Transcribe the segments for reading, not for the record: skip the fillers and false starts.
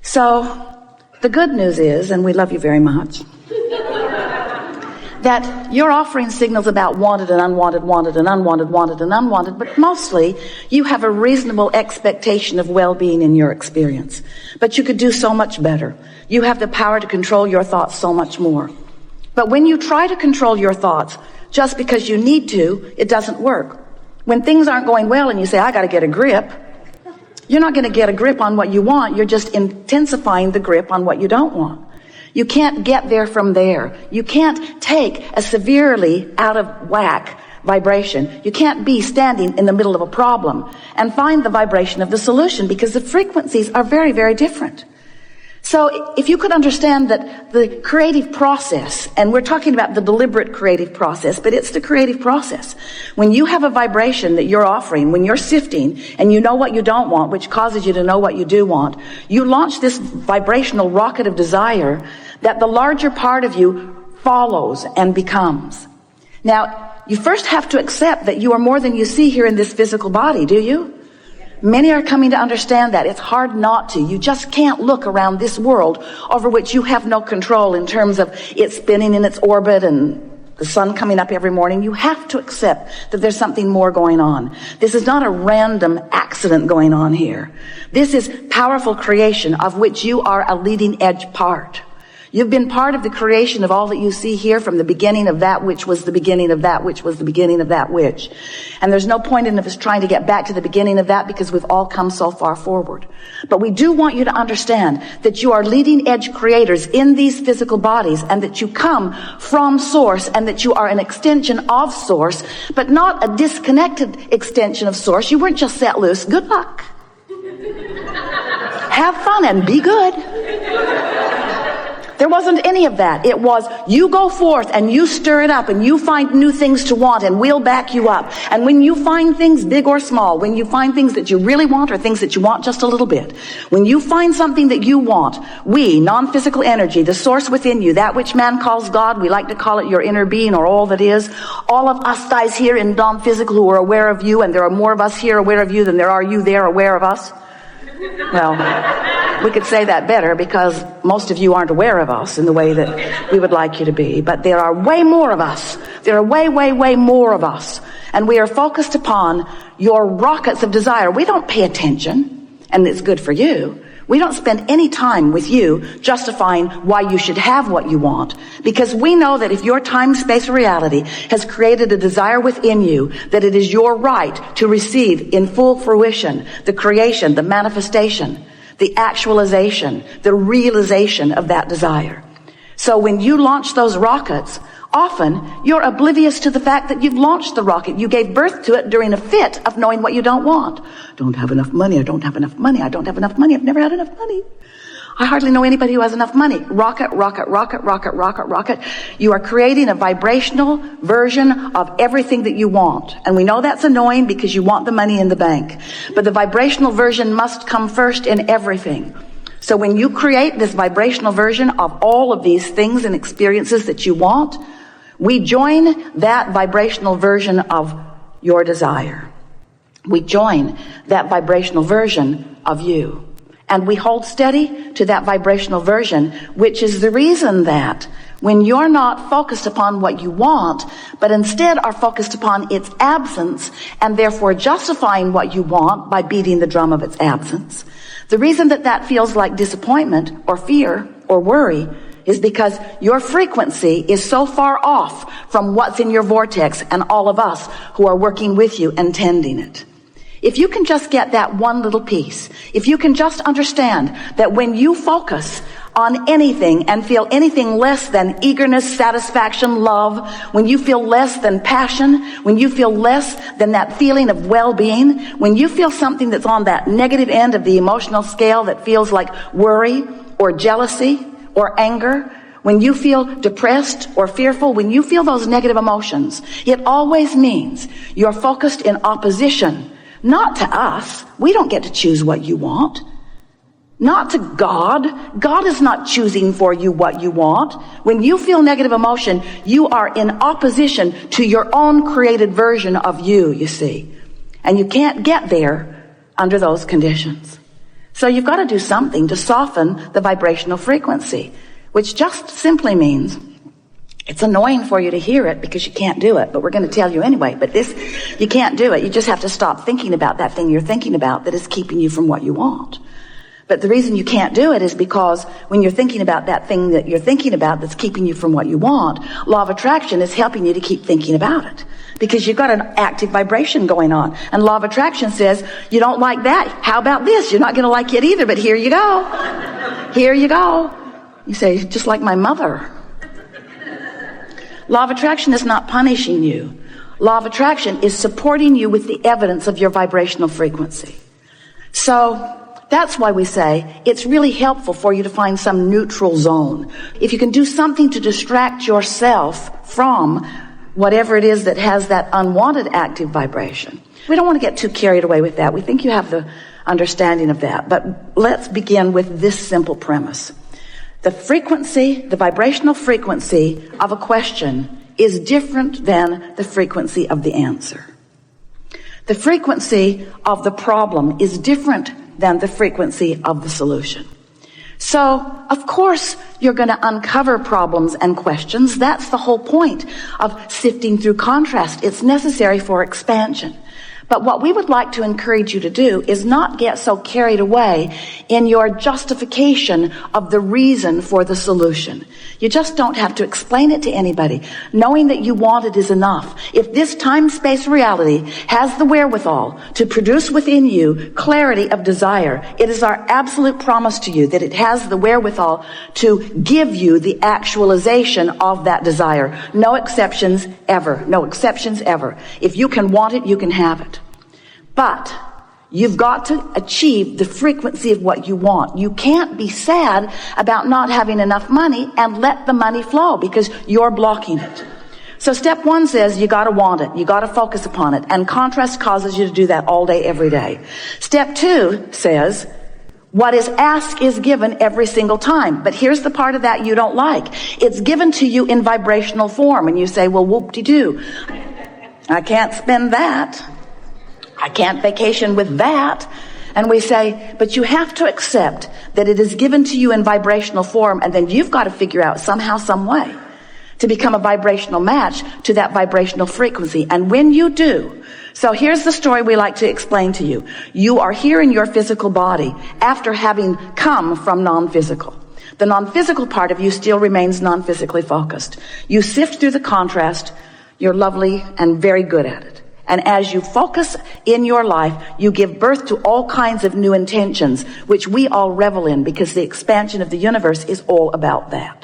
So the good news is, and we love you very much, that you're offering signals about wanted and unwanted, wanted and unwanted, wanted and unwanted, but mostly you have a reasonable expectation of well-being in your experience. But you could do so much better. You have the power to control your thoughts so much more. But when you try to control your thoughts just because you need to, it doesn't work. When things aren't going well and you say, I got to get a grip, you're not going to get a grip on what you want. You're just intensifying the grip on what you don't want. You can't get there from there. You can't take a severely out of whack vibration. You can't be standing in the middle of a problem and find the vibration of the solution, because the frequencies are very, very different. So if you could understand that the creative process, and we're talking about the deliberate creative process, but it's the creative process. When you have a vibration that you're offering, when you're sifting and you know what you don't want, which causes you to know what you do want, you launch this vibrational rocket of desire that the larger part of you follows and becomes. Now, you first have to accept that you are more than you see here in this physical body, do you? Many are coming to understand that. It's hard not to. You just can't look around this world over which you have no control in terms of it spinning in its orbit and the sun coming up every morning. You have to accept that there's something more going on. This is not a random accident going on here. This is powerful creation of which you are a leading edge part. You've been part of the creation of all that you see here from the beginning of that which was the beginning of that which was the beginning of that which. And there's no point in us trying to get back to the beginning of that, because we've all come so far forward. But we do want you to understand that you are leading edge creators in these physical bodies, and that you come from Source, and that you are an extension of Source, but not a disconnected extension of Source. You weren't just set loose. Good luck. Have fun and be good. There wasn't any of that. It was, you go forth and you stir it up and you find new things to want, and we'll back you up. And when you find things big or small, when you find things that you really want or things that you want just a little bit, when you find something that you want, we, non-physical energy, the source within you, that which man calls God, we like to call it your inner being or all that is, all of us guys here in non-physical who are aware of you, and there are more of us here aware of you than there are you there aware of us. Well, we could say that better, because most of you aren't aware of us in the way that we would like you to be. But there are way more of us. There are way, way, way more of us. And we are focused upon your rockets of desire. We don't pay attention, and it's good for you. We don't spend any time with you justifying why you should have what you want, because we know that if your time, space, or reality has created a desire within you, that it is your right to receive in full fruition the creation, the manifestation, the actualization, the realization of that desire. So when you launch those rockets, often you're oblivious to the fact that you've launched the rocket. You gave birth to it during a fit of knowing what you don't want. Don't have enough money. I don't have enough money. I don't have enough money. I've never had enough money. I hardly know anybody who has enough money. Rocket, rocket, rocket, rocket, rocket, rocket. You are creating a vibrational version of everything that you want. And we know that's annoying because you want the money in the bank. But the vibrational version must come first in everything. So when you create this vibrational version of all of these things and experiences that you want, we join that vibrational version of your desire. We join that vibrational version of you. And we hold steady to that vibrational version, which is the reason that when you're not focused upon what you want, but instead are focused upon its absence, and therefore justifying what you want by beating the drum of its absence, the reason that that feels like disappointment or fear or worry is because your frequency is so far off from what's in your vortex and all of us who are working with you and tending it. If you can just get that one little piece, if you can just understand that when you focus on anything and feel anything less than eagerness, satisfaction, love, when you feel less than passion, when you feel less than that feeling of well-being, when you feel something that's on that negative end of the emotional scale that feels like worry or jealousy or anger, when you feel depressed or fearful, when you feel those negative emotions, it always means you're focused in opposition. Not to us. We don't get to choose what you want. Not to God. God is not choosing for you what you want. When you feel negative emotion, you are in opposition to your own created version of you see. And you can't get there under those conditions. So you've got to do something to soften the vibrational frequency, which just simply means it's annoying for you to hear it because you can't do it, but we're going to tell you anyway. But you can't do it. You just have to stop thinking about that thing you're thinking about that is keeping you from what you want. But the reason you can't do it is because when you're thinking about that thing that you're thinking about that's keeping you from what you want, law of attraction is helping you to keep thinking about it. Because you've got an active vibration going on. And law of attraction says, you don't like that. How about this? You're not going to like it either, but here you go. Here you go. You say, just like my mother. Law of attraction is not punishing you. Law of attraction is supporting you with the evidence of your vibrational frequency. So that's why we say it's really helpful for you to find some neutral zone. If you can do something to distract yourself from whatever it is that has that unwanted active vibration. We don't want to get too carried away with that. We think you have the understanding of that. But let's begin with this simple premise. The frequency, the vibrational frequency of a question is different than the frequency of the answer. The frequency of the problem is different than the frequency of the solution. So, of course, you're going to uncover problems and questions. That's the whole point of sifting through contrast. It's necessary for expansion. But what we would like to encourage you to do is not get so carried away in your justification of the reason for the solution. You just don't have to explain it to anybody. Knowing that you want it is enough. If this time-space reality has the wherewithal to produce within you clarity of desire, it is our absolute promise to you that it has the wherewithal to give you the actualization of that desire. No exceptions ever. No exceptions ever. If you can want it, you can have it. But you've got to achieve the frequency of what you want. You can't be sad about not having enough money and let the money flow because you're blocking it. So step one says you got to want it. You got to focus upon it. And contrast causes you to do that all day, every day. Step two says what is asked is given every single time. But here's the part of that you don't like. It's given to you in vibrational form. And you say, well, whoop-de-doo. I can't spend that. I can't vacation with that. And we say, but you have to accept that it is given to you in vibrational form, and then you've got to figure out somehow, some way to become a vibrational match to that vibrational frequency. And when you do, so here's the story we like to explain to you. You are here in your physical body after having come from non-physical. The non-physical part of you still remains non-physically focused. You sift through the contrast. You're lovely and very good at it. And as you focus in your life, you give birth to all kinds of new intentions, which we all revel in because the expansion of the universe is all about that.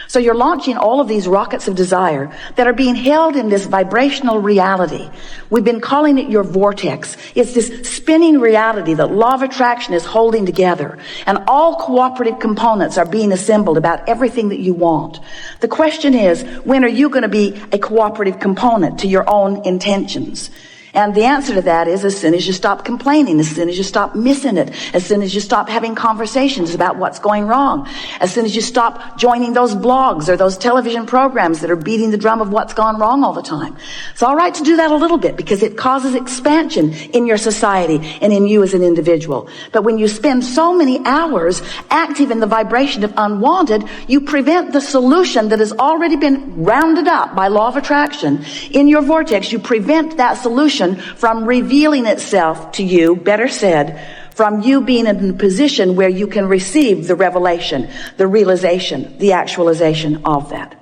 So you're launching all of these rockets of desire that are being held in this vibrational reality. We've been calling it your vortex. It's this spinning reality that law of attraction is holding together. And all cooperative components are being assembled about everything that you want. The question is, when are you going to be a cooperative component to your own intentions? And the answer to that is as soon as you stop complaining, as soon as you stop missing it, as soon as you stop having conversations about what's going wrong, as soon as you stop joining those blogs or those television programs that are beating the drum of what's gone wrong all the time. It's all right to do that a little bit because it causes expansion in your society and in you as an individual. But when you spend so many hours active in the vibration of unwanted, you prevent the solution that has already been rounded up by law of attraction in your vortex. You prevent that solution from revealing itself to you, better said, from you being in a position where you can receive the revelation, the realization, the actualization of that.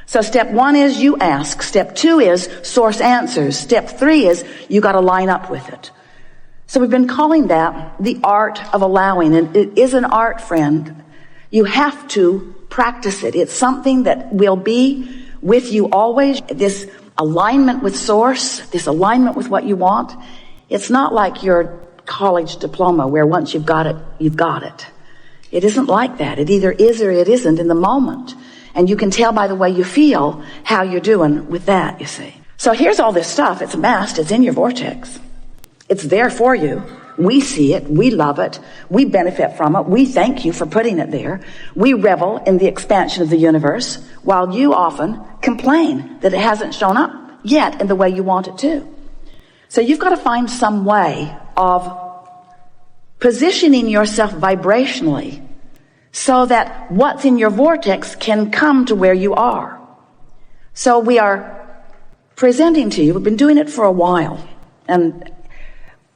So step one is you ask. Step two is source answers. Step three is you got to line up with it. So we've been calling that the art of allowing, and it is an art, friend. You have to practice it. It's something that will be with you always. This alignment with source, this alignment with what you want. It's not like your college diploma where once you've got it, you've got it. It isn't like that. It either is or it isn't in the moment. And you can tell by the way you feel how you're doing with that, you see. So here's all this stuff. It's amassed. It's in your vortex. It's there for you. We see it. We love it. We benefit from it. We thank you for putting it there. We revel in the expansion of the universe while you often complain that it hasn't shown up yet in the way you want it to. So you've got to find some way of positioning yourself vibrationally so that what's in your vortex can come to where you are. So we are presenting to you, we've been doing it for a while, and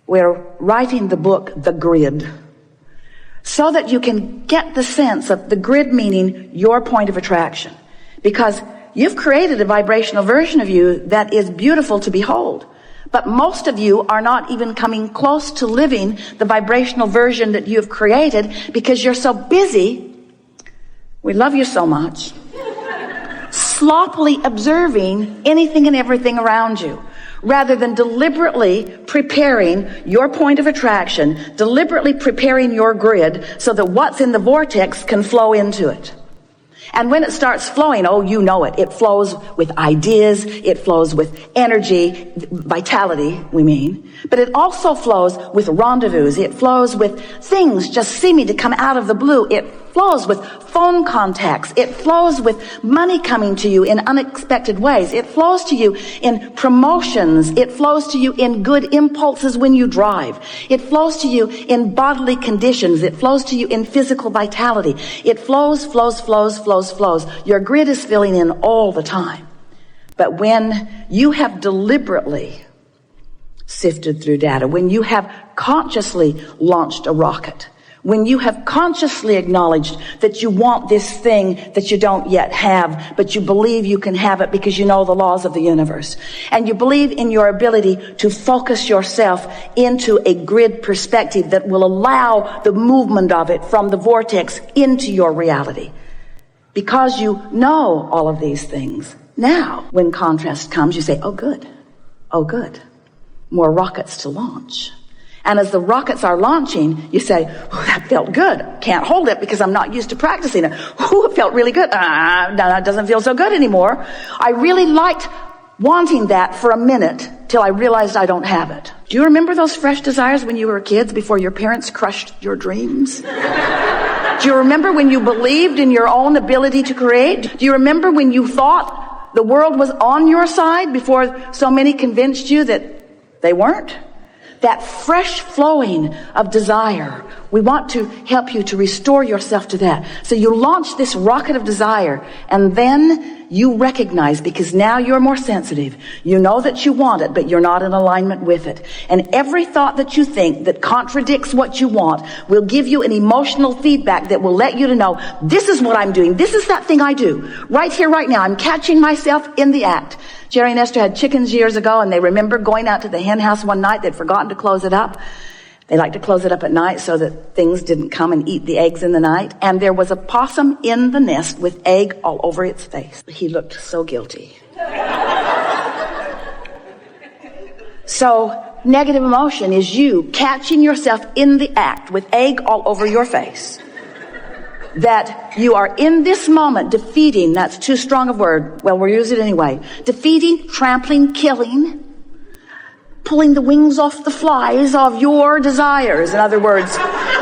we're writing the book, The Grid, so that you can get the sense of the grid meaning your point of attraction. Because you've created a vibrational version of you that is beautiful to behold. But most of you are not even coming close to living the vibrational version that you've created because you're so busy. We love you so much. Sloppily observing anything and everything around you, rather than deliberately preparing your point of attraction, deliberately preparing your grid so that what's in the vortex can flow into it. And when it starts flowing, oh, you know it. It flows with ideas. It flows with energy, vitality, we mean. But it also flows with rendezvous. It flows with things just seeming to come out of the blue. It flows with phone contacts. It flows with money coming to you in unexpected ways. It flows to you in promotions. It flows to you in good impulses when you drive. It flows to you in bodily conditions. It flows to you in physical vitality. It flows. Your grid is filling in all the time. But when you have deliberately sifted through data, when you have consciously launched a rocket, when you have consciously acknowledged that you want this thing that you don't yet have, but you believe you can have it because you know the laws of the universe, and you believe in your ability to focus yourself into a grid perspective that will allow the movement of it from the vortex into your reality. Because you know all of these things, now when contrast comes, you say, oh good, more rockets to launch. And as the rockets are launching, you say, oh, that felt good. Can't hold it because I'm not used to practicing it. Oh, it felt really good. No, that doesn't feel so good anymore. I really liked wanting that for a minute till I realized I don't have it. Do you remember those fresh desires when you were kids before your parents crushed your dreams? Do you remember when you believed in your own ability to create? Do you remember when you thought the world was on your side before so many convinced you that they weren't? That fresh flowing of desire. We want to help you to restore yourself to that. So you launch this rocket of desire, and then you recognize, because now you're more sensitive. You know that you want it, but you're not in alignment with it. And every thought that you think that contradicts what you want will give you an emotional feedback that will let you to know, this is what I'm doing. This is that thing I do. Right here, right now. I'm catching myself in the act. Jerry and Esther had chickens years ago, and they remember going out to the hen house one night. They'd forgotten to close it up. They like to close it up at night so that things didn't come and eat the eggs in the night. And there was a possum in the nest with egg all over its face. He looked so guilty. So negative emotion is you catching yourself in the act with egg all over your face. That you are in this moment defeating, that's too strong a word, well, we'll use it anyway, defeating, trampling, killing, pulling the wings off the flies of your desires. In other words,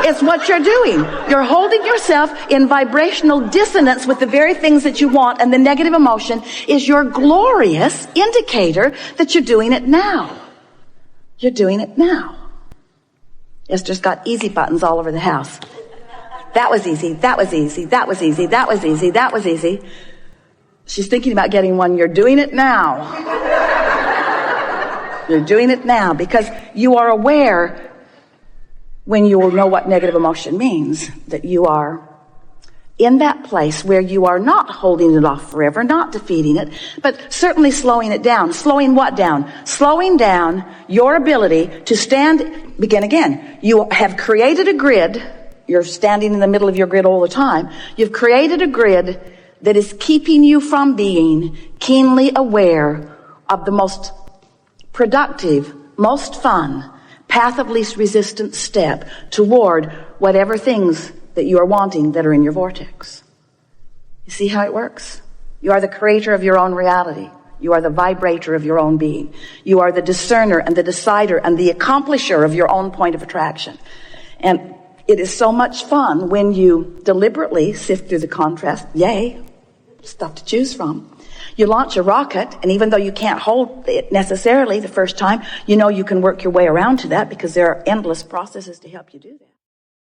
it's what you're doing. You're holding yourself in vibrational dissonance with the very things that you want, and the negative emotion is your glorious indicator that you're doing it now. You're doing it now. Esther's got easy buttons all over the house. That was easy, that was easy, that was easy, that was easy, that was easy. She's thinking about getting one. You're doing it now. You're doing it now because you are aware, when you will know what negative emotion means, that you are in that place where you are not holding it off forever, not defeating it, but certainly slowing it down. Slowing what down? Slowing down your ability to stand, begin again. You have created a grid. You're standing in the middle of your grid all the time. You've created a grid that is keeping you from being keenly aware of the most productive, most fun, path of least resistance step toward whatever things that you are wanting that are in your vortex. You see how it works? You are the creator of your own reality. You are the vibrator of your own being. You are the discerner and the decider and the accomplisher of your own point of attraction. And it is so much fun when you deliberately sift through the contrast. Yay, stuff to choose from. You launch a rocket, and even though you can't hold it necessarily the first time, you know you can work your way around to that because there are endless processes to help you do that.